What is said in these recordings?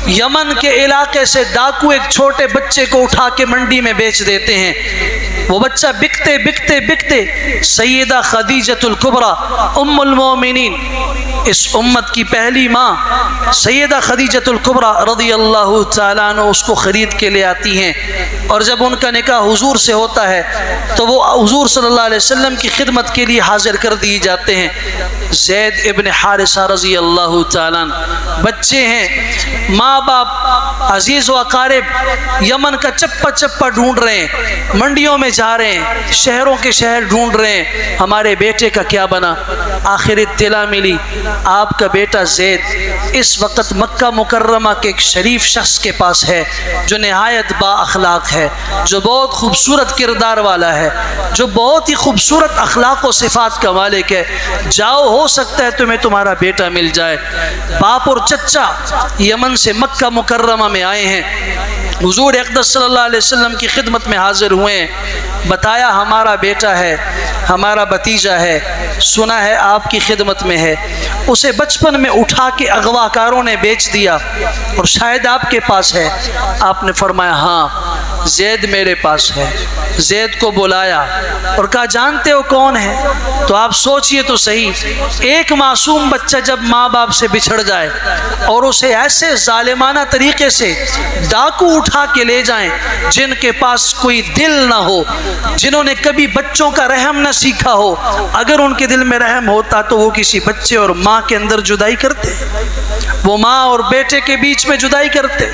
یمن کے علاقے سے ڈاکو ایک چھوٹے بچے کو اٹھا کے منڈی میں بیچ دیتے ہیں. وہ بچہ بکتے بکتے بکتے سیدہ خدیجۃ الکبریٰ ام المومنین، اس امت کی پہلی ماں سیدہ خدیجۃ الکبریٰ رضی اللہ تعالیٰ عنہ اس کو خرید کے لے آتی ہیں. اور جب ان کا نکاح حضور سے ہوتا ہے تو وہ حضور صلی اللہ علیہ وسلم کی خدمت کے لیے حاضر کر دیے جاتے ہیں. زید ابن حارثہ رضی اللہ تعالیٰ عنہ بچے ہیں، ماں باپ عزیز و اقارب یمن کا چپا چپا ڈھونڈ رہے ہیں، منڈیوں میں جا رہے ہیں، شہروں کے شہر ڈھونڈ رہے ہیں ہمارے بیٹے کا کیا بنا. آخر اطلاع ملی آپ کا بیٹا زید اس وقت مکہ مکرمہ کے ایک شریف شخص کے پاس ہے جو نہایت با اخلاق ہے، جو بہت خوبصورت کردار والا ہے، جو بہت ہی خوبصورت اخلاق و صفات کا مالک ہے. جاؤ، ہو سکتا ہے تمہیں تمہارا بیٹا مل جائے. باپ اور چچا یمن سے مکہ مکرمہ میں آئے ہیں، حضور اقدس صلی اللہ علیہ وسلم کی خدمت میں حاضر ہوئے ہیں. بتایا ہمارا بیٹا ہے، ہمارا بھتیجا ہے، سنا ہے آپ کی خدمت میں ہے. اسے بچپن میں اٹھا کے اغوا کاروں نے بیچ دیا اور شاید آپ کے پاس ہے. آپ نے فرمایا ہاں زید میرے پاس ہے. زید کو بلایا اور کہا جانتے ہو کون ہے؟ تو آپ سوچئے تو صحیح، ایک معصوم بچہ جب ماں باپ سے بچھڑ جائے اور اسے ایسے ظالمانہ طریقے سے ڈاکو اٹھا کے لے جائیں جن کے پاس کوئی دل نہ ہو، جنہوں نے کبھی بچوں کا رحم نہ سیکھا ہو، اگر ان کے دل میں رحم ہوتا تو وہ کسی بچے اور ماں کے اندر جدائی کرتے، وہ ماں اور بیٹے کے بیچ میں جدائی کرتے.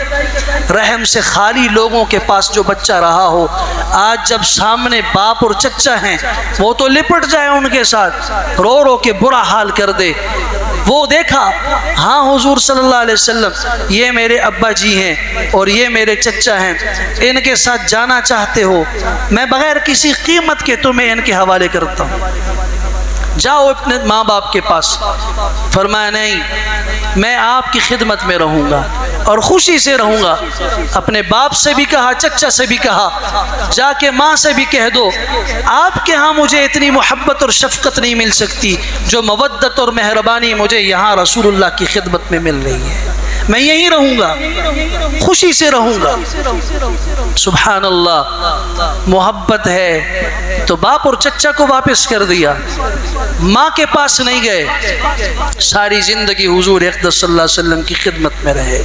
رحم سے خالی لوگوں کے پاس جو بچہ رہا ہو، آج جب سامنے باپ اور چچا ہیں وہ تو لپٹ جائے ان کے ساتھ، رو رو کے برا حال کر دے. وہ دیکھا ہاں حضور صلی اللہ علیہ وسلم یہ میرے ابا جی ہیں اور یہ میرے چچا ہیں، ان کے ساتھ جانا چاہتے ہو میں بغیر کسی قیمت کے تمہیں ان کے حوالے کرتا ہوں، جاؤ اپنے ماں باپ کے پاس. فرمایا نہیں، میں آپ کی خدمت میں رہوں گا اور خوشی سے رہوں گا. اپنے باپ سے بھی کہا، چچا سے بھی کہا، جا کے ماں سے بھی کہہ دو آپ کے ہاں مجھے اتنی محبت اور شفقت نہیں مل سکتی جو مودت اور مہربانی مجھے یہاں رسول اللہ کی خدمت میں مل رہی ہے. میں یہیں رہوں گا، خوشی سے رہوں گا. سبحان اللہ، محبت ہے تو باپ اور چچا کو واپس کر دیا، ماں کے پاس نہیں گئے، ساری زندگی حضور اقدس صلی اللہ علیہ وسلم کی خدمت میں رہے.